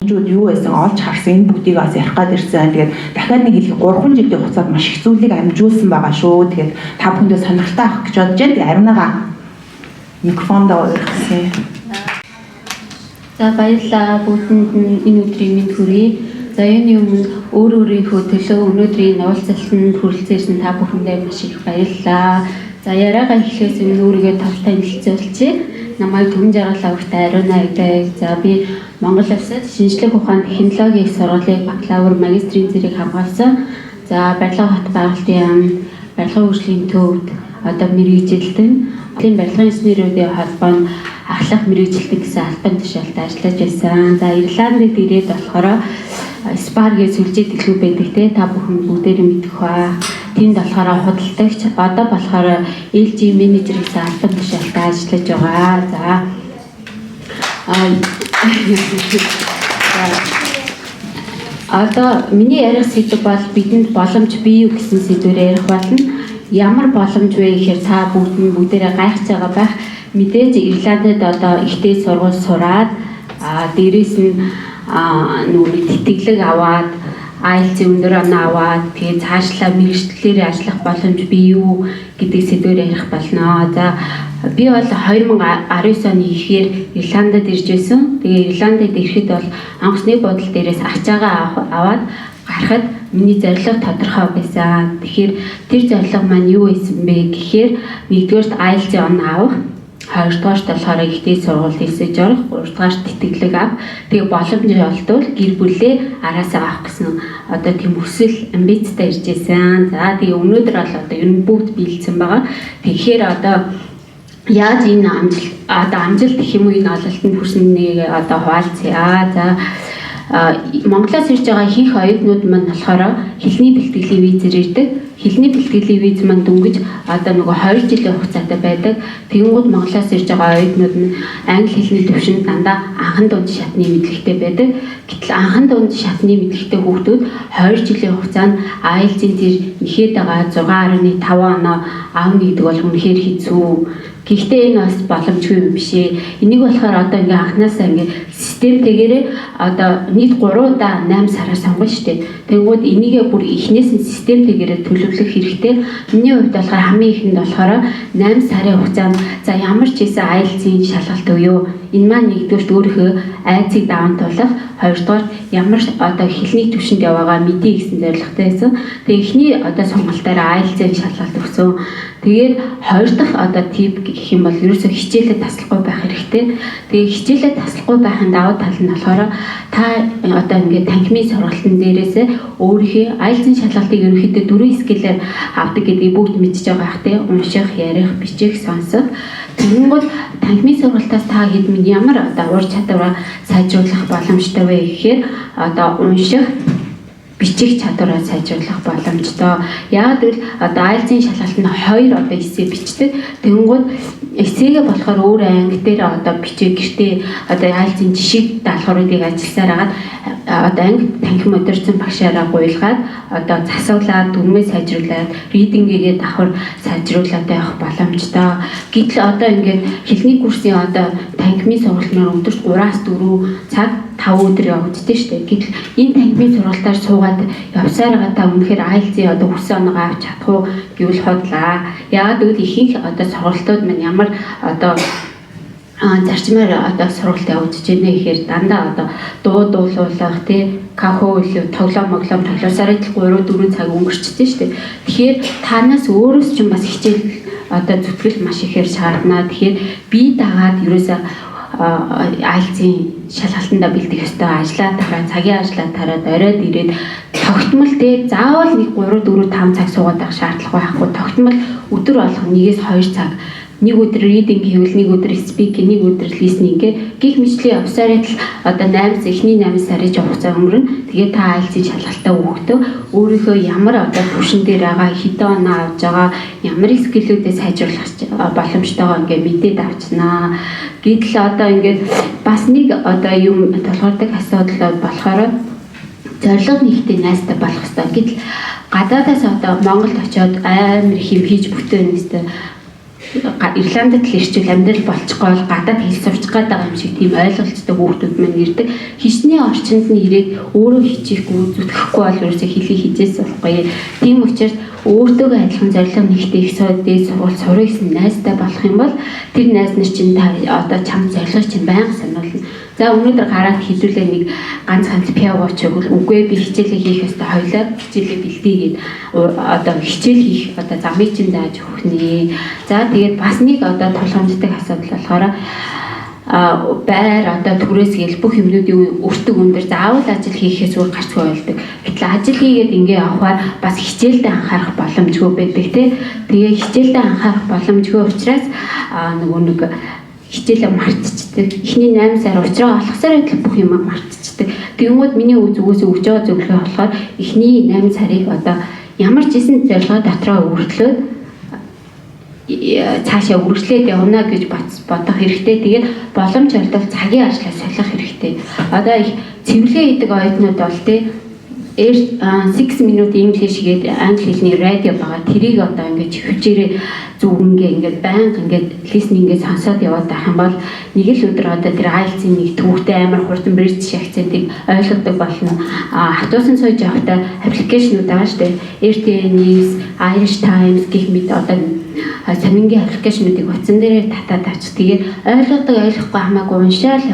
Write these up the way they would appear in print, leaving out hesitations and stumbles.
хожууд юу байсан олж харсан энэ бүгдийг бас ярих гад ирсэн. Тэгээд дахиад нэг хэлэх 3 жилийн хугацаанд маш их зүйлийг амжуулсан байгаа шүү. Тэгээд та бүхэндээ сонирхолтой авах гэж бодож байна. Тэгээд Ариунагаа микрофонд өргөсөн. За баярлалаа бүгдэнд энэ өдрийн мэнд хүргэе. За энэ өмнө өөрийнхөө төлөө өнөөдрийн уулзалтанд хүрэлцээрсэн та бүхэндээ маш их баярлалаа. За яриагаа эхлэхээс өмнө өөрийгөө товч танилцуулъя. Намайг Түмэн Жаргал авартай Ариуна гэдэг. За би Монгол Улсад шинжлэх ухааны технологийн их сургуулийн бакалавр магистрийн зэрэг хамгаалсан. За барилга хот байгуулалтын яам, барилгын хөгжлийн төвд одоо мэргэжилтэн, тийм барилгын инженеруудын холбоонд ахлах мэргэжилтэн гэсэн албан тушаалтад ажиллаж байсан. За Ирландд ирээд болохоор Спаргийн сүлжээ дэлгүүр байдаг те та бүхэн бүгдээр мэдэх ба. Тэнд болохоор худалдагч, одоо болохоор LG менежер гэсэн албан тушаалтад ажиллаж байгаа. Одоо миний ярих сэдэв бол бидэнд боломж бий юу гэсэн сэдвээр ярих болно. Ямар боломж вэ гэхээр та бүгдээрээ гайхаж байгаа байх. Мэдээж Ирландд одоо ихтэй сургууль сураад дээрээс нь нүрийн тэтгэлэг аваад IELTS өндөр оноо аваад тэгээд цаашлаа мэргэжлэлээр ажиллах боломж бий юу гэдэг сэдвээр ярих болно. За би бол 2019 оны ихээр Ирландд ирж байсан. Тэгээд Ирландд ирэхэд бол онгоцны буудлын дээрээс ачаагаа аваад гарахад миний зорилго тодорхой байсан. Тэгэхээр тэр зорилго маань юу байсан бэ гэхээр нэгдүгээрт IELTS оноо авах, хоёрдугаарт болохоор ихтэй сургууль хийсэж орох, гуравдугаарт тэтгэлэг авах. Тэгээ боломж олдвол гэр бүлээ араасаа авах гэсэн одоо тийм хүсэл амбицтай ирж байсан. За тэгээ өнөөдөр бол одоо ер нь бүгд биелсэн байгаа. Тэгэхээр одоо яаж энэ амжилт гэх юм уу энэ ололтод хүрснийг одоо хуваалцъя. За Монголоос ирж байгаа ихэнх оюутнууд маань болохоор хэлний бэлтгэлийн визээр ирдэг. Хэлний бэлтгэлийн виз маань дөнгөж одоо нөгөө 2 жилийн хугацаатай байдаг. Тэгэнгүүт Монголоос ирж байгаа оюутнууд нь англи хэлний төвшөнд дандаа анхан дунд шатны мэдлэгтэй байдаг. Гэтэл анхан дунд шатны мэдлэгтэй хүүхдүүд 2 жилийн хугацаанд IELTS-ийн тэр нэхэд байгаа 6.5 оноо аавна гэдэг бол үнэхээр хэцүү. Гэхдээ энэ бас боломжгүй юм биш ээ. Энийг болохоор одоо ингээ анханасаа ингээ системтэйгээрээ одоо нийт 3 удаа 8 сараар сонгоно шүү дээ. Тэгвэл энийгээ бүр эхнээс нь системтэйгээрээ төлөвлөх хэрэгтэй. Миний хувьд болохоор хамгийн ихэнд болохоор 8 сарын хугацаанд за ямар ч хийсэн IELTS-ийн шалгалт өгөө. Энэ маань нэгдүгээрт өөрийнхөө айцыг даван туулах, хоёрдугаар ямар одоо хэлний төвшөнд яваагаа мэдээ гэсэн зорилготой байсан. Тэгээ эхний одоо сонголтоор IELTS-ийн шалгалт өгсөн. Тэгээд хоёр дахь одоо тип гэх юм бол ерөөсөө хичээлээ таслахгүй байх хэрэгтэй. Тэгээ хичээлээ таслахгүй байхын давуу тал нь болохоор та одоо ингээд танхимын сургалтын дээрээс өөрийнхөө IELTS-ийн шалгалтыг ерөнхийдөө 4 скелээр авдаг гэдгийг бүгд мэдчихэж байгаа хэ. Унших, ярих, бичих, сонсох. Тэгэнгүүт танхимын сургалтаас та хэд минь ямар одоо ур чадвараа сайжруулах боломжтой вэ гэхээр одоо унших, бичих чадвараа сайжруулах боломжтой. Яг л одоо IELTS-ийн шалгалтанд 2 одоо эссе бичдэг. Тэгэнгүүт эссегээ болохоор өөр анги дээр одоо бичээ гэртээ одоо IELTS-ийн жишг даалгавруудыг ажилласаар хагаад одоо анги танхим удирдсан багшаараа гуйлгаад одоо засварлаад дүрмээ сайжруулад ридингээгээ давхар сайжруулаад явах боломжтой. Гэтэл одоо ингээд хэлний курсын одоо танхимын сургалтаар өдөрт 3-аас 4 цаг 5 өдөр явагддаг шүү дээ. Гэтэл энэ танхимын сургалтаар суугаад явсаар байгаа та үнэхээр IELTS-ийн одоо хүссэн оноогоо авч чадах уу гэвэл хотлаа. Яагаад гэвэл ихэнх одоо сургалтууд маань ямар одоо зарчмаар одоо сургалт явагдаж байна гэхээр дандаа одоо дуулуулах тий кахо илүү тоглоом тоглосараа 3-4 цаг өнгөрчтэй шүү дээ. Тэгэхээр танаас өөрөөс ч бас хичээл одоо зүтгэл маш ихээр шаардна. Тэгэхээр би дагаад ерөөсөө IELTS-ийн шалгалтанда бэлдэх ёстой ажлаа тараа, цагийн ажлаа тараад оройд ирээд тогтмол тий заавал нэг 3-4-5 цаг суугаад байх шаардлага байхгүй. Тогтмол өдөр болгон 1-2 цаг нэг өдөр reading хийвэл нэг өдөр speaking, нэг өдөр listening гэх мэтлийн явсараа л одоо 8 эхний 8 сарын хугацаа өнгөрнө. Тэгээд та IELTS-ийн шалгалтаа өгөхдөө өөрийнхөө ямар одоо төвшин дээр байгаа, хэдэн оноо авж байгаа, ямар скиллүүдээ сайжруулах боломжтойгоо ингээд мэдээд авчнаа. Гэтэл одоо ингээд бас нэг одоо юм толгойдог асуудал болохоор зорилго нэгтэй найстай болох хэрэгтэй. Гэтэл гадаадаас одоо Монголд очиод амар их юм хийж бүтээн нэстэй Ирландд л ирчүүл амьдрал болчихгоо л гадаад хэл сурч байгаа юм шиг тийм ойлголттой хүүхдүүд маань ирдэг. Хичнээн орчинд нь ирээд өөрөө хичээхгүй зүтгэхгүй бол ерөөсөө хэлийг хизээс болохгүй. Тийм учраас өөртөөгөө адилхан зорилго нэгтэй их дээд сургууль сурах гэсэн найзтай болох юм бол тэр найз нар чинь одоо чам зорилгыг чинь байнга сануулна. За өнөөдөр гараад хэдүүлээ нэг ганц пиавч өгвөл үгүй би хичээлээ хийх ёстой хоёлаа хичээлээ бэлдээгээд одоо хичээл хийх одоо замыг чинь зааж өгөх нэ. За тэгээд бас нэг одоо тулгамддаг асуудал болохоор байр одоо түрээс гээл бүх юмнуудын өртөг өндөр заавал ажил хийхээс өөр гарцгүй болдог. Гэтэл ажил хийгээд ингээ авахаар бас хичээлдээ анхаарах боломжгүй байдаг тий. Тэгээ хичээлдээ анхаарах боломжгүй учраас нөгөө нэг хичээлээ мартчихдаг. Эхний 8 сар уучраа алхасаар идэл бүх юм мартчихдаг. Тэгмүүд миний зүгээс өгж байгаа зөвлөгөө болохоор эхний 8 сарыг одоо ямар ч хэсэн зорилгоо дотроо өргөлөөд цаашаа үргэлжлээд явна гэж бодох хэрэгтэй. Тэгээд боломж олдвол цагийн ажлаа солих хэрэгтэй. Одоо их цэвэрлэг хийдэг оюутнууд бол тий 6 minute English гээд англи хэлний радио байгаа. Тэрийг одоо ингэж хөвчээрээ зүгэнгээ ингээд байнга ингээд listening-гээ сонсоод яваад байх юм бол нэг л өдөр одоо тэр IELTS-ийн нэг түүхтэй амар хурдан British accent-ийг ойлгодог болно. Хатуусан сууж явахдаа аппликейшнүүд байгаа шүү дээ. RTN News, Irish Times гэх мэт одоо сонингийн аппликейшнуудыг утсан дээрээ татаад авчих. Тэгээд ойлгодог ойлгохгүй хамаагүй уншаал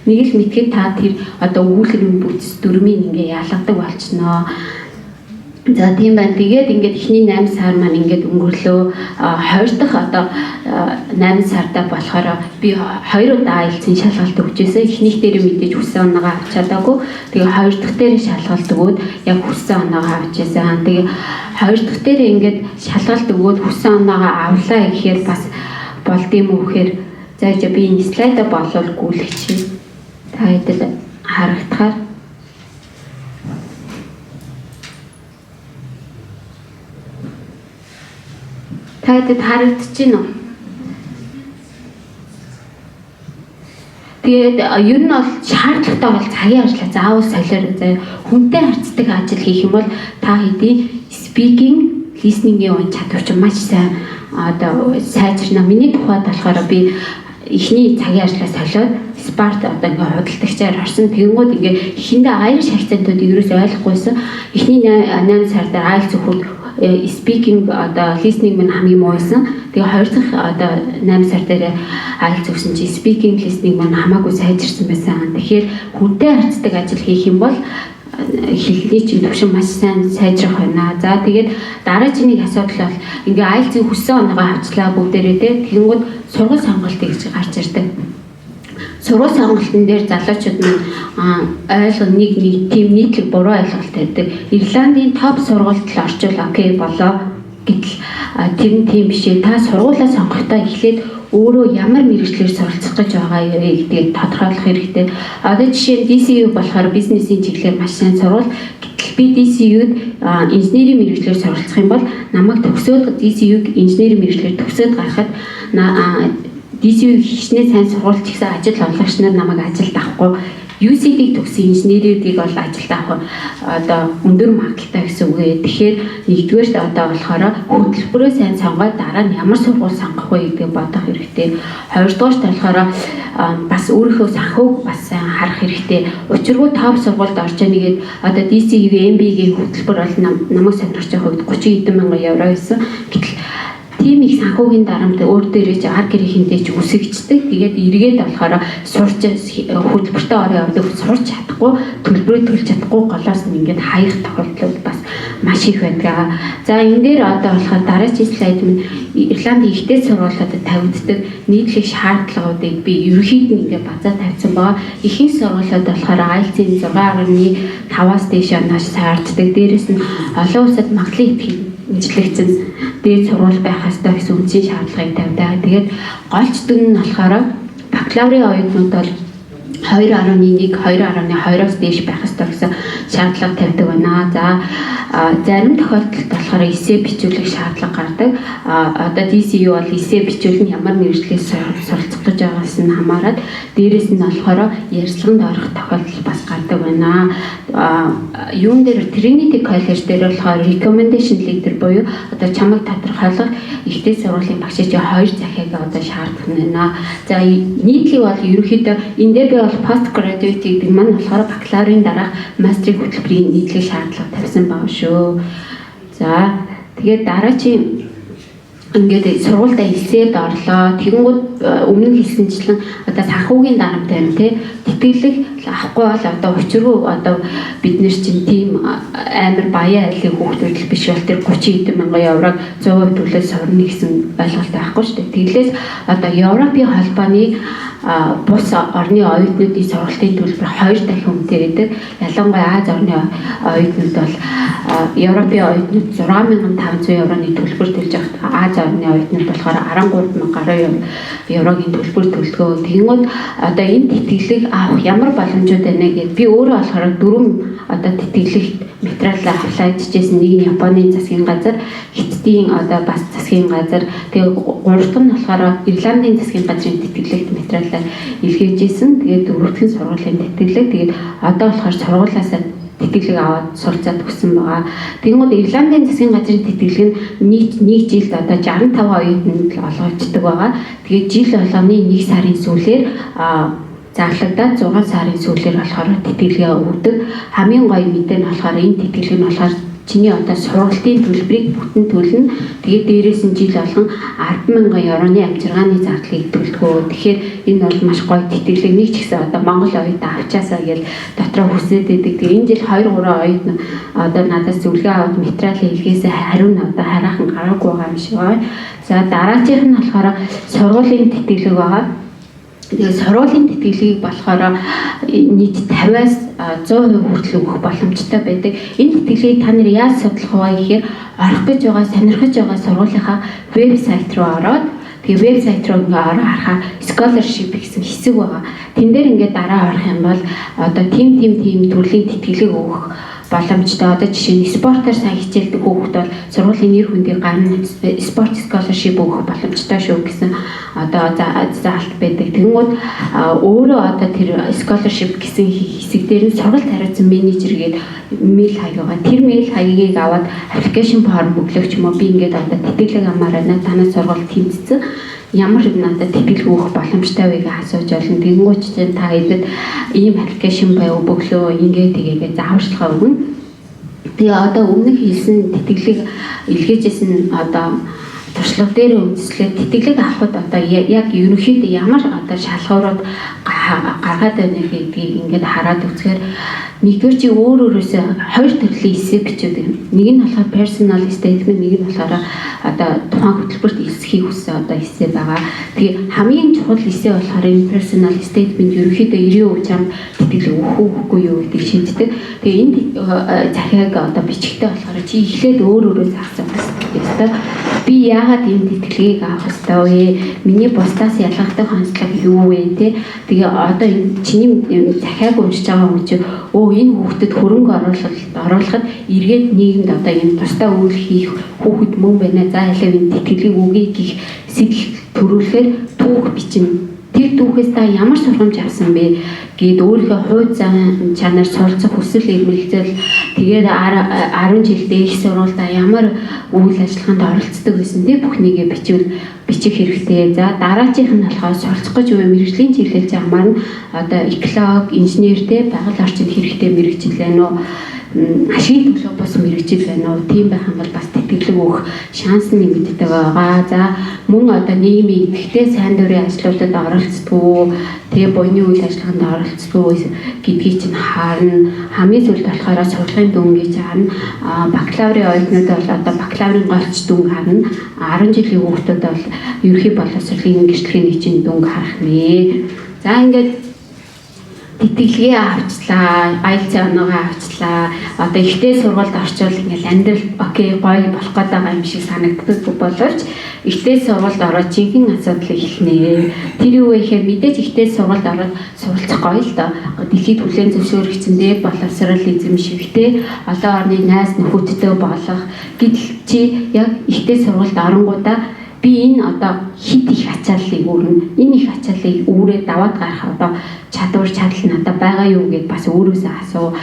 нэг л мэдхэд та тэр одоо өгүүлбэрийн бүтц дүрмийн ингээ ялгадаг болчихноо. За тийм байна. Тэгээд ингээд эхний 8 сар маань ингээд өнгөрлөө. Хоёр дахь одоо 8 сарда болохоор би 2 удаа IELTS-ийн шалгалт өгчээсэн. Эхнийх дээр мэдээж хүссэн оноогоо авч чадаагүй. Тэгээ хоёр дахь дээр шалгалт өгөөд яг хүссэн оноогоо авчихсан. Тэгээ хоёр дахь дээр ингээд шалгалт өгөөд хүссэн оноогоо авлаа гэхээр бас болдгийм үү гэхээр за би энэ слайдаа болвол гүйлгэж та хэдэл харагдахаар Тайд харагдаж байна уу? Тэгээд ер нь бол шаардлагатай бол цагийн ажлаа заавал солиор заяа. Хүнтэй харьцдаг ажил хийх юм бол та хэдий speaking, listening-ийн уян чадвар чинь маш сайн одоо сайжирна. Миний тухайд болохоор би эхний цагийн ажлаа солиод Спарт одоо ингээ худалдагчаар орсон. Тэгэнгүүт ингээ эхэндээ Irish accent-уудыг ерөөсөй ойлгохгүйсэн. Эхний 8 сар дээр IELTS өгөхөд speaking одоо listening минь хамгийн муу байсан. Тэгээ хоёр дахь одоо 8 сар дээр IELTS өгсөн чи speaking listening минь хамаагүй сайжирсан байсан. Тэгэхээр хүнтэй харьцдаг ажил хийх юм бол хэлний чинь төвшин маш сайн сайжрах байна. За тэгээд дараагийн нэг асуудал бол ингээ IELTS-ийн хүссэн оноогоо авчлаа бүгдээрээ тэгэнгүүт сургууль сонголтыг гэж гарч ирдэг. Сургууль сонголтын дээр залуучууд нь ойлгох нэг тийм нийтлэг буруу ойлголт байдаг. Ирландийн топ сургуульд л орчвол окей болоо гэтэл тэр нь тийм биш ээ. Та сургуулаа сонгохдоо эхлээд өөрөө ямар мэргэжлэр суралцах гэж байгаа гэдгийг тодорхойлох хэрэгтэй. Одоо жишээ нь DCU болохоор бизнесийн чиглэлээр маш сайн сурвал гэтэл би DCU-д инженерийн мэргэжлэр суралцах юм бол намайг төгсөөд DCU-г инженерийн мэргэжлэр төгсөөд гарахад DCU хичнээн сайн сургуульч гэсэн ажил олгогч нар намайг ажилд авахгүй. UCD-г төгсөн инженерүүдийг бол ажилд авах одоо өндөр магадлалтай гэсэн үг ээ. Тэгэхээр нэгдүгээр одоо болохоор хөтөлбөрөө сайн сонгоод дараа нь ямар сургууль сонгох вэ гэдгийг бодох хэрэгтэй. Хоёрдугаарт болохоор бас өөрийнхөө санхүүг бас сайн харах хэрэгтэй. Учиргүй топ сургуульд орж ийнгээд одоо DCU MBA-гийн хөтөлбөр бол намайг сонирхож байгаа хувьд 30 хэдэн мянган евро байсан. Гэтэл тийм их санхүүгийн дарамт өөр дээрээ чи ар гэрийнхэнтэй ч үсэгчдэг. Тэгээд эргээд болохоор сурч хөтөлбөртөө ороо явдаг сурч чадахгүй, төлбөрөө төлж чадахгүй голоос нь ингээд хаях тохиолдлууд бас маш их байдаг. За энэ дээр одоо болохоор дараагийн слайд нь Ирландын ихтэй сургуулиудад тавигддаг нийтлэг шаардлагуудыг би ерөнхийд нь ингээд базаа тавьсан байгаа. Ихэнх сургуулиуд болохоор IELTS-ийн 6.5-аас дээш оноос саарддаг. Дээрээс нь олон улсад магадлалын идэвхтэй мэдлэгцэн дээд сургууль байх ёстой гэсэн үндсийн шаардлагыг тавьдаг. Тэгээд голч дүн нь болохоор бакалаврын оюутнууд бол 2.1, 2.2-оос дээш байх ёстой гэсэн шаардлага тавьдаг байна. За зарим тохиолдолд болохоор эссе бичүүлэх шаардлага гардаг. Одоо DCU бол эссе бичүүлэн ямар мэргэжлээс суралцах гэж байгаас нь хамаарат дээрээс нь болохоор ярилцлаганд орох тохиолдол бас гардаг байна. Юун дээр Trinity College дээр болохоор recommendation letter буюу одоо чамайг тодорхойлох ихтэй сургуулийн багшийн 2 захиаг одоо шаардах нь байна. За нийтлэг бол ерөнхийдөө энэ дээр би бол post graduate гэдэг маань болохоор бакалаврын дараах мастрын хөтөлбөрийн нийтлэг шаардлага тавьсан байна шүү. За тэгээд дараачийн ингээд сургуультай эсээд орлоо. Тэгэнгүүт өмнө хэлсэнчлэн одоо санхүүгийн дарамт байна тий. Тэтгэлэг авахгүй бол одоо учиргүй одоо бид нэр чинь тийм амар баян айлын хүүхдүүд биш бол тэр 30 хэдэн мянган еврог 100% төлөө сурна гэсэн ойлголт байхгүй шүү дээ. Тэглээс одоо Европын холбооны бус орны оюутнуудын сургалтын төлбөр 2 дахин үнэтэй байдаг. Ялангуяа Аз орны оюутнууд бол Европын оюутнууд 6500 евроны төлбөр төлж авах. Аз орны оюутнууд болохоор 13000 гаруй еврогийн төлбөр төлгөө. Тэгэнгүүт одоо энэ тэтгэлэг авах ямар боломжууд байна гэдээ би өөрөө болохоор 4 одоо тэтгэлэгт материалаа авлаадчихсэн. Нэг нь Японы засгийн газар, Хятадын одоо бас засгийн газар, тэгээ 3 дахь нь болохоор Ирландын засгийн газрын тэтгэлэгт материалаа илгээжсэн. Тэгээд 4 дахь сургуулийн тэтгэлэг. Тэгээд одоо болохоор сургуулиас тэтгэлэг аваад суралцаад өгсөн байгаа. Тэгэнгүүт Ирландын засгийн газрын тэтгэлэг нь нэг жилд одоо 65 оюутнууд олгогддог байгаа. Тэгээд жил болгоны 1 сарын сүүлээр зарлагдаад 6 сарын сүүлээр болохоор тэтгэлгээ өгдөг. Хамгийн гоё мэдээ нь болохоор энэ тэтгэлэг нь болохоор чиний одоо сургалтын төлбөрийг бүтэн төлнө. Тэгээд дээрээс нь жил болгон 100000 евроны амжиргааны зардлыг төлдгөө. Тэгэхээр энэ бол маш гоё тэтгэлэг. Нэг ч гэсэн одоо Монгол оюутан авчаасаа гэж дотроо хүсээд байдаг. Тэгээд энэ жил 2-3 оюутан одоо надаас зөвлөгөө аваад материалын илгээсээ хариу нь одоо хараахан гараагүй байгаа юм шиг байна. За дараачих нь болохоор сургуулийн тэтгэлэг байгаа. Тэгээд сургуулийн тэтгэлгийг болохоор нийт 50-аас 100% хүртэл өгөх боломжтой байдаг. Энэ тэтгэлгийг та нар яаж судлах вэ гэхээр орох гэж байгаа, сонирхож байгаа сургуулийнхаа вебсайт руу ороод тэгээ вебсайт руу ингээ харахаар scholarship гэсэн хэсэг байгаа. Тэн дээр ингээ дараа орох юм бол одоо тийм төрлийн тэтгэлэг өгөх боломжтой. Одоо жишээ нь спортоор сайн хичээлдэг хүүхэд бол сургуулийн нэр хүндийг гарна спорт scholarship өгөх боломжтой шүү гэсэн одоо заалт байдаг. Тэгэнгүүт өөрөө одоо тэр scholarship гэсэн хэсэг дээр нь сургалт хариуцсан менежер гээд мэйл хаяг байгаа. Тэр мэйл хаягийг аваад application form өглөөч юм уу би ингээд одоо тэтгэлэг амаараа танаас сургалт тэмцсэн ямар надад тэтгэлэг өгөх боломжтой вэ гэж асууж олно. Тэгэнгүүт чинь та хэдэд ийм аппликейшн байв бөглөө ингээ тэгээгээ зааварчилгаа өгнө. Тэгээ одоо өмнөх хэлсэн тэтгэлэг илгээжсэн одоо туршлага дээр үндэслээд тэтгэлэг авахд одоо яг ерөнхийдөө ямар одоо шалгуурууд гаргаад байна гэдгийг ингээд хараад үзэхээр нэгдүгээр чи өөрөөсөө 2 төрлийн эссе бичээд байна. Нэг нь болохоор personal statement, нэг нь болохоор одоо тухайн хөтөлбөрт эсэхийг хүссэн одоо эссе байгаа. Тэгээ хамгийн чухал эссе болохоор энэ personal statement ерөнхийдөө 90% чам тэтгэлэг өгөх үгүй юу гэдгийг шийддэг. Тэгээ энэ захиаг одоо бичгтээ болохоор чи эхлээд өөрөөсөө заасан хэвээр би яагаад энэ тэтгэлгийг авах ёстой вэ? Миний бусдаас ялгаатай онцлог юу вэ те? Тэгээ одоо энэ чиний захиаг уншиж байгаа хүн чинь энэ хүүхдэд хөрөнгө оруулахад эргээд нийгэмд одоо энэ тусдаа үйл хийх хүүхэд мөн байна. За ялаа энэ тэтгэлгийг өгье гэх сэтэл төрүүлэхээр түүх бичнэ. Тэр түүхээс та ямар сургамж авсан бэ гэд өөрийнхөө хууль зан чанар суралцах хүсэл эрмэлзэл тэгээд 10 жил дээрх сургуультай ямар үйл ажиллагаанд оролцдог гэсэн тийм бүхнийгээ бичих хэрэгтэй. За дараачих нь болохоор суралцах гэж буй мэрэгжлийн чиглэлж ямар нь одоо эколог, инженертэй байгаль орчинд хэрэгтэй мэрэгжил байна уу? Ашигын төлөө бас мэрэгжил байна уу? Тийм байх юм бол бас тэтгэлэг өгөх шанс нэмэгддэг байгаа. За мөн одоо нийгмийн идэвхтэй сайн дурын ажлуудад оролцдог, тэгээ буйны үйл ажиллагаанд оролцдог гэдгийг чинь харна. Хамгийн сүүлд болохоор сургуулийн дүн гэж харна. Бакалаврын оюутнууд бол одоо бакалаврын голч дүн харна. 10 жилийн хүүхдүүд бол ерөнхий боловсролын гэрчлэгийн нэгжийн дүн харах нэ. За ингээд тэтгэлгээ авчлаа, IELTS оноогоо авчлаа. Одоо ихтэй сургуульд орчвол ингээл амьдрал окей гоё болох гээд байгаа юм шиг санагддаг боловч ихтэй сургуульд ороод жинхэнэ асуудал эхэлнэ. Тэр юу вэ гэхээр мэдээж ихтэй сургуульд ороод суралцах гоё л доо. Дэлхийд хүлээн зөвшөөрөгдсөн дээд боловсролизм шигтэй олон орны найз нөхөдтэй болох гэдэл чи яг ихтэй сургуульд оронгуудаа би энэ одоо хит их ачааллыг өөрнө. Энэ их ачааллыг өөрөө даваад гарах одоо чадвар чадал надад байгаа юу гэдээ бас өөрөөсөө асуу.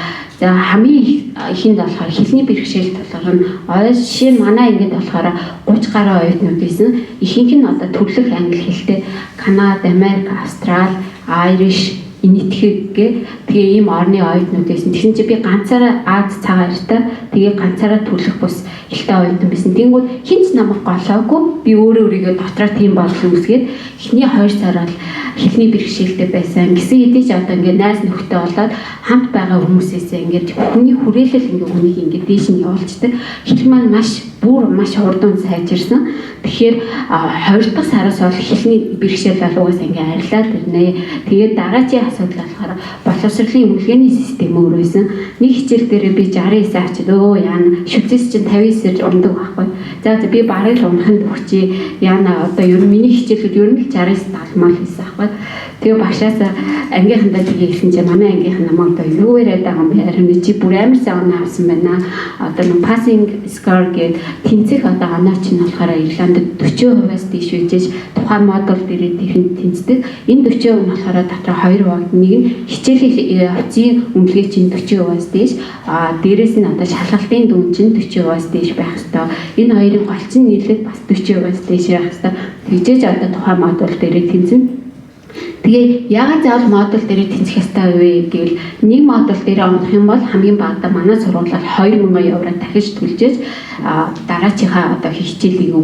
За хамгийн ихэнд болохоор хэлний бэрхшээл талаар нь жишээ нь манай ингээд болохоор 30 гаруй оюутнууд байсан. Ихэнх нь одоо төрлөх англи хэлтэй Канада, Америк, Австрали, Irish тэгээ ийм орны оюутнууд байсан. Тэгсэн чинь би ганцаараа Аз цагаартай тэгээ ганцаараа төлөх бус хэлтэй оюутан байсан. Тэнгүүд хинч намайг голоогүй. Би өөрийгөө дотроо тийм бодлоо үсгээд эхний 2 сар бол хэлний бэрхшээлтэй байсан. Гэсэн хэдий ч одоо ингээд найз нөхдөд болоод хамт байгаа хүмүүсээсээ ингээд хүний хүрээлэл ингээд хүнийг ингээд дээш нь явуулцдаг. Хэл маань маш хурдан сайжирсан. Тэгэхээр 2 дахь сараас бол хэлний бэрхшээл болоогоос ингээд арилаад ирнэ. Тэгээд дараагийн асуудал болохоор боловсролын үнэлгээний систем өөр байсан. Нэг хичээл дээр би 69 авчид яана шүтээс чинь 59-ээр ундаг байхгүй. За би барыг л унахын төгчээ яана одоо ер нь миний хичээлүүд ер нь 69 талмал хийсэн байхгүй. Тэгээ багшаас ангийнхандаа тэгээ хэлсэн чинь манай ангийнхан намайг одоо юу яриад байгаа юм бэ? Харин чи бүр амар сайн оноо авсан байна. Одоо нэг passing score гэдэг тэнцэх одоо оноо чинь болохоор Ирландд 40%-аас дээш үжиж тухайн модуль дээр тэнцдэг. Энэ 40% нь болохоор дотроо 2 баг. Нэг нь хичээлийн хувьцын үнэлгээ чинь 40%-аас дээш. Дээрээс нь одоо шалгалтын дүн чинь 40%-аас дээш байх ёстой. Энэ хоёрын голцын нийлээд бас 40%-аас дээш байх ёстой. Тэгжээж одоо тухайн модуль дээр тэнцэн. Тэгээ яагаад заавал модуль дээр тэнцэх ёстой вэ гэвэл нэг модуль дээр унах юм бол хамгийн багадаа манай сургуулиар 2000 евро дахиж төлжээж дараачихаа одоо хичээлийг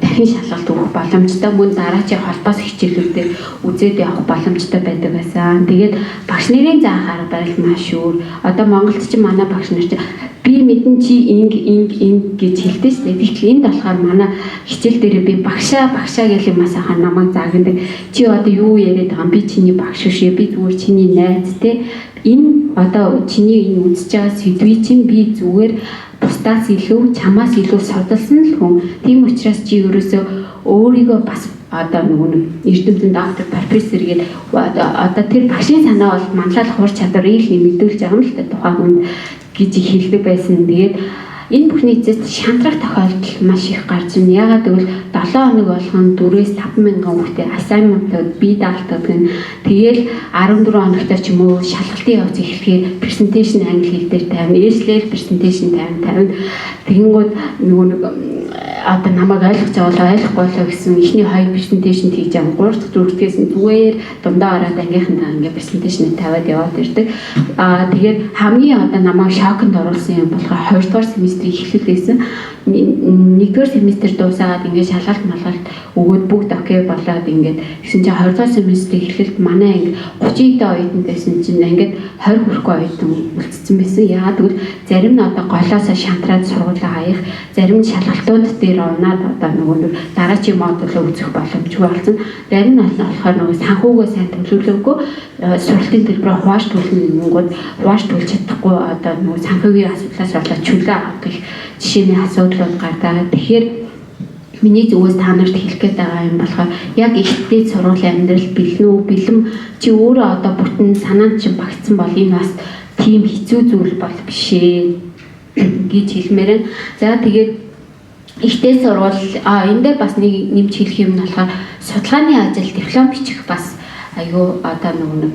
дахин шалгалт өгөх боломжтой мөн дараагийн холбоос хичээлүүдээр үзээд явах боломжтой байдаг байсан. Тэгээд багш нарын заах арга барил маш өөр. Одоо Монголд ч манай багш нар чинь би мэдэн чи инг гэж хэлдэг шүү дээ. Тэгэхээр энд болохоор манай хичээл дээр би багшаа гэж юм асаахаа намайг заагдаг. Чи одоо юу яриад байгаа юм? Би чиний багш шүү. Би зүгээр чиний найз те. Энэ одоо чиний энэ үзэж байгаа сэдвийг чинь би зүгээр бусдаас илүү чамаас илүү судалсан л хүн. Тийм учраас чи ерөөсөө өөрийгөө бас одоо нэг эрдэмтэн доктор профессор гээд одоо тэр багшийн санаа бол манлайлах ур чадварыг нэмэгдүүлж байгаа юм л та тухайн хүн гэж хэлдэг байсан. Тэгээд энэ бүхний эцэст шантрах тохиолдол маш их гарч ирнэ. Яагаад гэвэл 7 хоног болгон 4-5 мянган хүүхдээ ассайнментууд бие даалтдаг гэн. Тэгээл 14 хоногтой ч юм уу шалгалтын явц эхлэхээр презентацийн англи хэл дээр тавина, ээжлэл презентацийн тавина. Тэгэнгүүт нөгөө нэг одоо намайг ойлгож байгаа ойлгохгүй л гэсэн эхний 2 презентацийн хийж байгаа 3 дахь 4 дахьээс нь зүгээр дундаа ороод ангийнхандаа ингээ презентацийн тавиад яваад ирдэг. Тэгээд хамгийн одоо намайг шоконд оруулсан юм болохоор 2 дугаар семестрийг эхлэх гэсэн 1-р семестр дуусаад ингээд шалгалт малгалт өгөөд бүгд окей болоод ингээд гэсэн чинь 2 дугаар семестрийн эхлэлд манай анги 30 дэх оюутан байсан чинь ингээд 20 хүрэхгүй оюутан үлдсэн байсан. Яагаад гэвэл зарим нь одоо голоосоо шантраад сургуулаа хаях, зарим нь шалгалтууд дээр унаад одоо нөгөө дараачийн модуль үзэх боломжгүй болсон. Зарим нь болохоор нөгөө санхүүгөө сайн төлөвлөөгүй сургалтын төлбөрөөр хувааж төлнөнгүүд хувааж төлж чадахгүй одоо нөгөө санхүүгийн асуудлаас болоод чөлөө авах гэх жишээний асуудлууд гардаг. Тэгэхээр миний зүгээс та нарт хэлэх гээд байгаа юм болохоор яг ихтэй сургуулийн амьдрал бэлэн чи өөрөө одоо бүтэн санаанд чинь багтсан бол энэ бас тийм хэцүү зүйл бол биш ээ гэж хэлмээр байна. За тэгээд ихтэй сургууль энэ дээр бас нэг нэмж хэлэх юм нь болохоор судалгааны ажил диплом бичих бас айгүй одоо нэг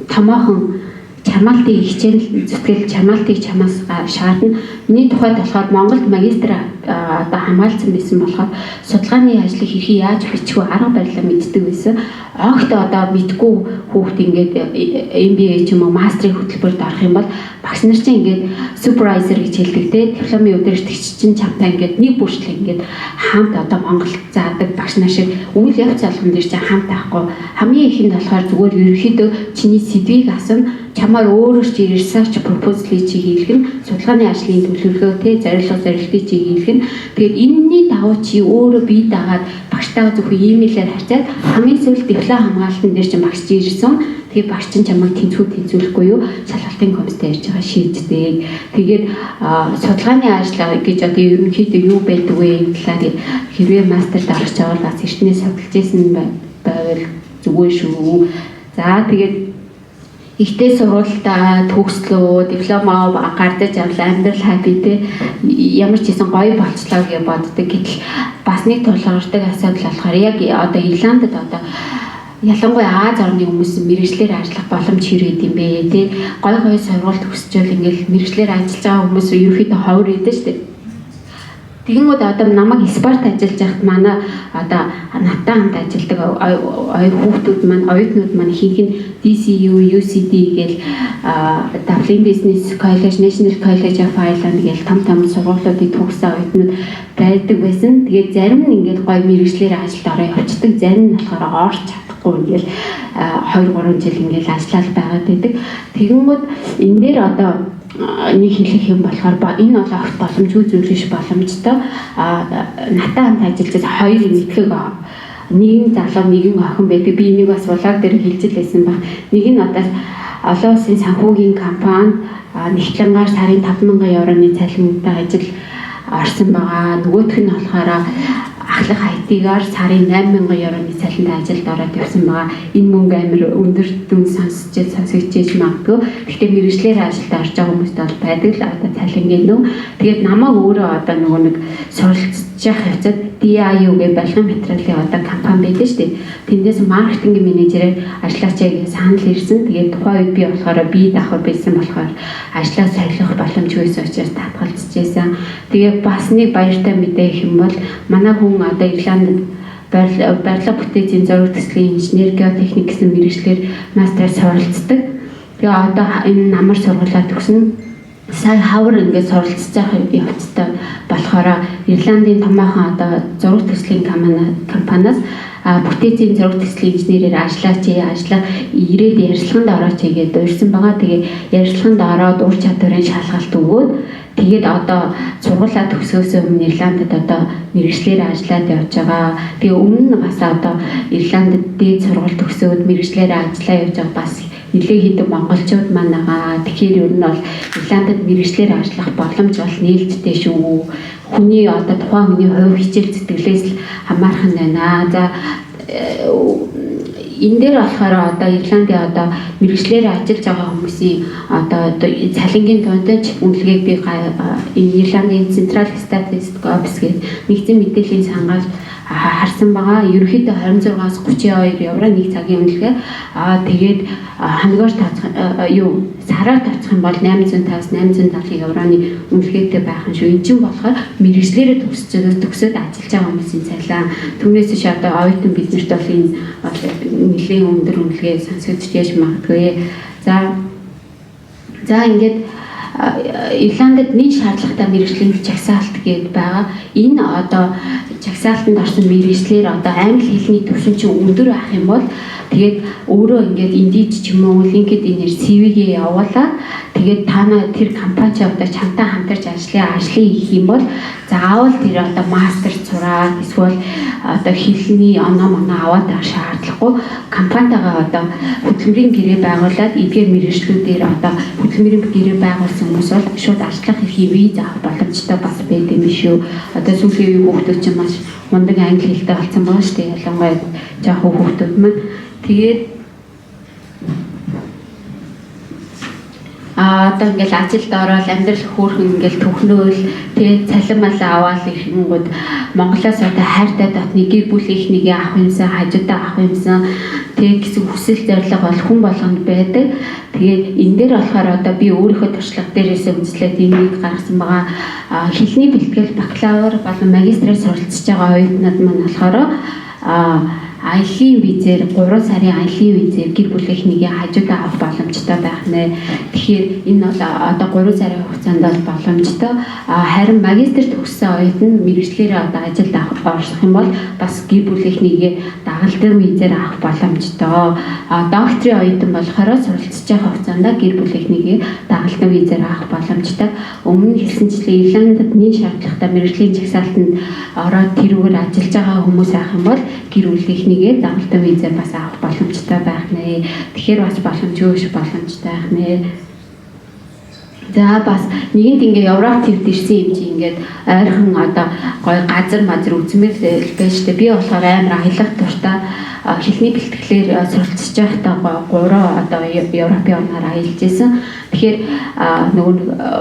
томоохон чамаалтын хичээл зүтгэл чамаалтыг чамаас шаардна. Миний тухайд болохоор Монголд магистр одоо хамгаалсан байсан болохоор судалгааны ажлыг хэрхэн яаж бичих вэ арга барилаа мэддэг байсан. Огт одоо мэдгүй хүүхд ингээд MBA ч юм уу мастрын хөтөлбөрт орох юм бол багш нар чинь ингээд супервайзер гэж хэлдэг те дипломын өдөртөгч чинь чамтай ингээд нэг бүрчлэг ингээд хамт одоо Монголд заадаг багш нар шиг үйл явц алган дээр чинь хамт байхгүй. Хамгийн ихэнд болохоор зүгээр ерөнхийдөө чиний сэдвийг асууна чамаар өөрөөр чи research proposal чи хийх нь судалгааны ажлын төлөвлөгөө те зорилтыг чи хийх нь тэгээд энэний давуу чи өөрөө бие дагаад багштайгаа зөвхөн имэйлээр харьцаад хамгийн сүүлд диплом хамгаалтан дээр чинь багш чи ирсэн Тэгээ багш чинь чамайг тэнцвүүлэхгүй юу? Шалгалтын комисстэй ярьж байгаа шийддэг. Тэгээд судалгааны ажил гэж одоо ерөнхийдөө юу байдаг вэ энэ талаар хэрвээ мастерд орох гэж байгаа бас эртнээ судалж ирсэн байвал зүгээр шүү. За тэгээд ихтэй сургуультай төгслөө, дипломоо гардаж авлаа, амьдрал хаппи ямар ч хэсэн гоё болцлоо гэж боддог. Гэтэл бас нэг тулгардаг асуудал болохоор яг одоо Ирландд одоо ялангуяа Аз орны хүмүүс мэрэгчлэр ажиллах боломж хэрэг юм бэ тий. Гой сургууль төгсчөөл ингээл мэрэгчлэр ажиллаж байгаа хүмүүс ерөөхдөө ховор идэв шүү дээ. Тэгэнгүүт одоо намайг спорт ажиллаж байхад манай одоо надтай хамт ажилладаг хүүхдүүд маань, оюутнууд маань ихэнх нь DCU, UCD гээл Dublin Business College, National College of Ireland гээл том сургуулиудыг төгссөн оюутнууд байдаг байсан. Тэгээд зарим нь ингээд гоё мэрэгчлэр ажилд ороо явцдаг, зарим нь болохоор орч чадахгүй ингээл 2-3 жил ингээл ажиллаад байгаад байдаг. Тэгэнгүүт энэ дээр одоо нэг хэлэх юм болохоор энэ бол огт боломжгүй зүйл биш, боломжтой. Натаа хамт ажиллаж хоёр нэгтгэг нэгэн залуу нэгэн охин байдаг. Би энийг бас влог дээр хэлж лээсэн баг. Нэг нь одоо олон улсын санхүүгийн компани нэгтлэнгаар сарын 5,000 евроны цалинтай ажил орсон байгаа. Нөгөөх нь болохоор ахлах IT-гаар сарын 8,000 евроны цалинтай ажилд ороод явсан байгаа. Энэ мөнгө амар өндөр дүн сонсогдож магадгүй. Гэхдээ мэрэгчлэр ажилд орж байгаа хүмүүст бол байдаг л одоо цалингийн нөө. Тэгээд намайг өөрөө одоо нөгөө нэг суралцж явцад DIU гэх балгын материалын одоо компани байдаг шүү дээ. Тэндээс маркетинг менежерээр ажиллаач гэж санал ирсэн. Тэгээд тухайн үед би болохоор бие давхар байсан болохоор ажлаа солих боломжгүйсэн учраас татгалзаж байсан. Тэгээд бас нэг баяртай мэдээ их юм бол манай хүн одоо Ирландд барилга бүтээцийн зураг төслийн инженер геотехник гэсэн мэргэжлэр мастер суралцдаг. Тэгээ одоо энэ намар сургуулаа төгсөн сая хавар ингээд суралцж байгаа явцтай болохоор Ирландын томоохон одоо зураг төслийн компаниас бүтээцийн зураг төслийн инженерээр ажиллаач ирээд ярилцлаганд орооч гэдэг урьсан байгаа. Тэгээ ярилцлаганд ороод ур чадварын шалгалт өгөөд тэгээд одоо сургуулаа төгсөөс өмнө Ирландд одоо мэрэгчлэр ажиллаад явж байгаа. Тэгээ өмнө нь бас одоо Ирландд дээд сургууль төгсөөд мэрэгчлэр ажиллаа явж байгаа бас нэлээд хэдэн монголчууд маань байгаа. Тэгэхээр ер нь бол Ирландд мэрэгчлэр ажиллах боломж бол нээлттэй шүү. Хүний одоо тухайн хүний хувь хичээл зүтгэлээс л хамаарх нь байна. За энэ дээр болохоор одоо Ирландын одоо мэрэгчлэр ажиллаж байгаа хүмүүсийн одоо цалингийн дундаж үнэлгээг би энэ Ирландын Central Statistics Office гэх нэгдсэн мэдээллийн сангаас харсан байгаа. Ерөнхийдөө 26-аас 32 евро нэг цагийн үнэлгээ. Тэгээд хоногоор тооцох сараар тооцох юм бол 805-аас 870 евроны үнэлгээтэй байх нь шүү. Энэ чинь болохоор мэрэгчлэрээ төгсөөд ажиллаж байгаа хүмүүсийн цалин. Түүнээс ч одоо оюутан бизнесд бол энэ нэлийн өндөр үнэлгээ сонсогдож яж магадгүй. За ингээд Ирландд нийт шаардлагатай мэрэгжлийн жагсаалт гээд байгаа. Энэ одоо жагсаалтанд орсон мэрэгчлэр одоо англи хэлний төвшин чинь өндөр байх юм бол тэгээд өөрөө ингээд Indeed ч юм уу LinkedIn-ээр CV-гээ явуулаад тэгээд тэр компани одоо чамтай хамтарч ажлыг хийх юм бол заавал тэр одоо мастер сураад эсвэл одоо хэлний оноо аваад авах шаардлагагүй. Компанитайгаа одоо хөтөлмөрийн гэрээ байгуулад эдгээр мэрэгчлүүдээр одоо хөтөлмөрийн гэрээ байгуулсан хүмүүс бол шууд ажиллах эрхийг виз авах боломжтой бас байдаг юм шүү. Одоо сүүлийн үеийн хүүхдүүд ч маш мундаг англи хэлтэй болсон байгаа шүү дээ. Ялангуяа жоохон хүүхдүүд маань тэгээд одоо ингээл ажилд ороод амьдрал хөөрхөн ингээл төхнөөл тэгээд цалин малаа аваад ихэнгүүд Монголоос одоо хайртай дотны гэр бүлийнхнийг авах юмсан, хажуудаа авах юмсан тэгээд гэсэн хүсэл зорилго бол хүн болгонд байдаг. Тэгээд энэ дээр болохоор одоо би өөрийнхөө туршлага дээрээс үндэслээд энийг гаргасан байгаа. Хэлний бэлтгэл бакалавр болон магистрээр суралцж байгаа оюутнууд маань болохоор аялын визээр 3 сарын аялын визээр гэр бүлийнхнийг хажуудаа авах боломжтой байх нэ. Тэгэхээр энэ бол одоо 3 сарын хугацаанд бол боломжтой. Харин магистр төгссөн оюутан мэрэгчлэрээ одоо ажилд орох юм бол бас гэр бүлийнхнийг дагалдах визээр авах боломжтой. Докторийн оюутан болохоор суралцж байгаа хугацаанд гэр бүлийнхнийг дагалдах визээр авах боломжтой. Өмнө хэлсэнчлэн Ирландд нийт шаардлагатай мэрэгжлийн жагсаалтанд ороод тэрүүгээр ажиллаж байгаа хүмүүс авах юм бол гэр бүлийнхнийг нэгээд амралтын визээр бас авах боломжтой байх нэ. Тэгэхээр бас боломжгүй биш боломжтой байх нэ. За бас нэгэнт ингээ Европ төвд ирсэн юм чи ингээд ойрхон одоо гоё газар үзмэл байж тээ. Би болохоор амар аялах дуртай хэлний бэлтгэлээр суралцж байхдаа 3 одоо Европын орноор аялж исэн. Тэгэхээр нөгөө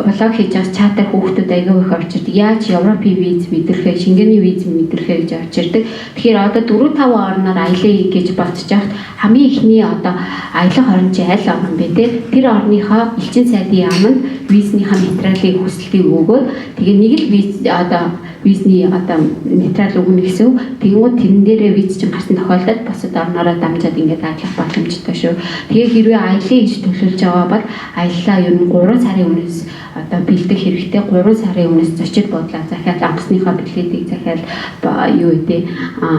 блог хийж байгаа чатаар хүүхдүүд аягүй их орж ирдэг. Яаж Европын виз мэдрэхээ, Шенгений виз мэдрэхээ гэж орж ирдэг. Тэгэхээр одоо 4-5 орноор аялъя гэж бодож байхад хамгийн ихний одоо аялах орн чи аль орн бэ те? Тэр орныхоо элчин сайдын яамд визнийхаа материалыг хүсэлтийг өгөөд тэгээ нэг л виз одоо визний одоо материал өгнө гэсэн. Тэгвэл тэрэн дээрээ виз чинь гарсан тохиолдолд бусад орноороо дамжаад ингээд ажиллах боломжтой шүү. Тэгээ хэрвээ аялъя гэж төлөвлөж байгаа бол аяллаа ер нь 3 сарын өмнөөс одоо бэлдэх хэрэгтэй. 3 сарын өмнөөс зочид буудлаа захиад онгоцныхоо билетийг захиад юу гэдэг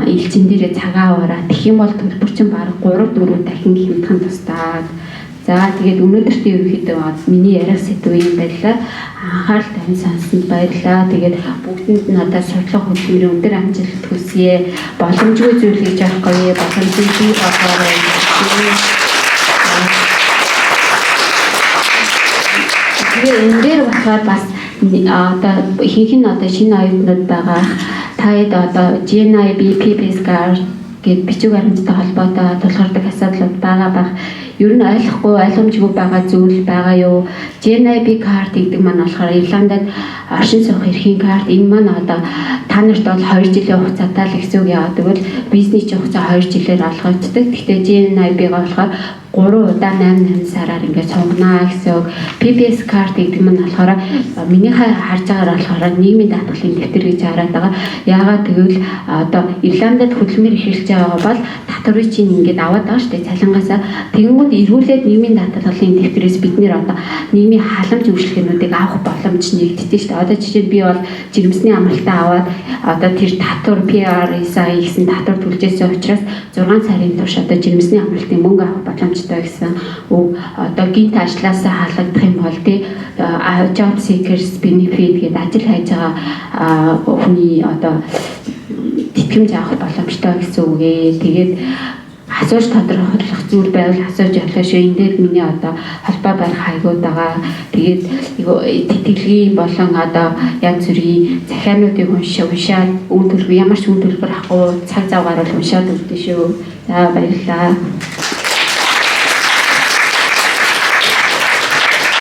элчин дээрээ цагаа аваараа тэгэх юм бол төлбөр чинь бараг 3-4 дахин хэмтхэн тустаад. За тэгээд өнөөдөртөө ерөнхийдөө миний яриах сэдв юм байлаа. Анхаарал тавьсан сонссонд баярлалаа. Тэгээд бүгдэнд надад судлах хөтөлбөрийн өндөр амжилт хүсье. Боломжгүй зүйл хийж авахгүй. Боломжгүй бий болгоорой. Тэгээд энэ дээр болохоор бас одоо ихэнх нь одоо шинэ оюутнууд байгаа. Таад одоо GNIB PPS card гэд бичиг баримттай холбоотой тулгардаг асуудлууд байгаа. Ер нь ойлгохгүй, ойлгомжгүй байгаа зүйл байгаа юу? GNIB card гэдэг маань болохоор Ирландад оршин суух эрхийн карт. Энэ маань одоо та нарт бол 2 жилийн хугацаатай л гэсэн үг яа. Тэгвэл бизнес хугацаа 2 жилээр олгогддог. Гэхдээ GNIB-га болохоор 3 удаа 8 сараар ингээд сунгана гэсэн үг. PPS card гэдэг нь болохоор миний харж байгаагаар болохоор нийгмийн даатгалын дэвтэр гэж хараад байгаа. Яагаад гэвэл одоо Ирландад хөдөлмөр эхэлж байгаа бол татварыг чинь ингээд аваад байгаа шүү дээ цалингаасаа. Тэгэнгүүт эргүүлээд нийгмийн даатгалын дэвтрээс бид нэр одоо нийгмийн халамж үйлчлэгнүүдийг авах боломж нэгддэг шүү дээ. Одоо жишээд би бол жирэмсний амралтаа аваад одоо тэр татвар PR-исаа гэсэн татвар төлжсэн учраас 6 сарын турш одоо жирэмсний амралтын мөнгө авах боломжтой гэсэн үг. Одоо гинт ажлаасаа халагдах юм бол тий job seekers benefit гэдэг ажил хайж байгаа хүний одоо тэтгэмж авах боломжтой гэсэн үг ээ. Тэгээд асууж тодорхойлох зүйл байвал асууж явлаа шүү. Энд дээр миний одоо холбоо барих хаягууд байгаа. Тэгээд тэтгэлгийн болон одоо янз бүрийн захиануудыг уншаад үн төлбөр ямар ч үн төлбөр авахгүй цаг зав гарвал уншаад өгдөө шүү. За баярлалаа.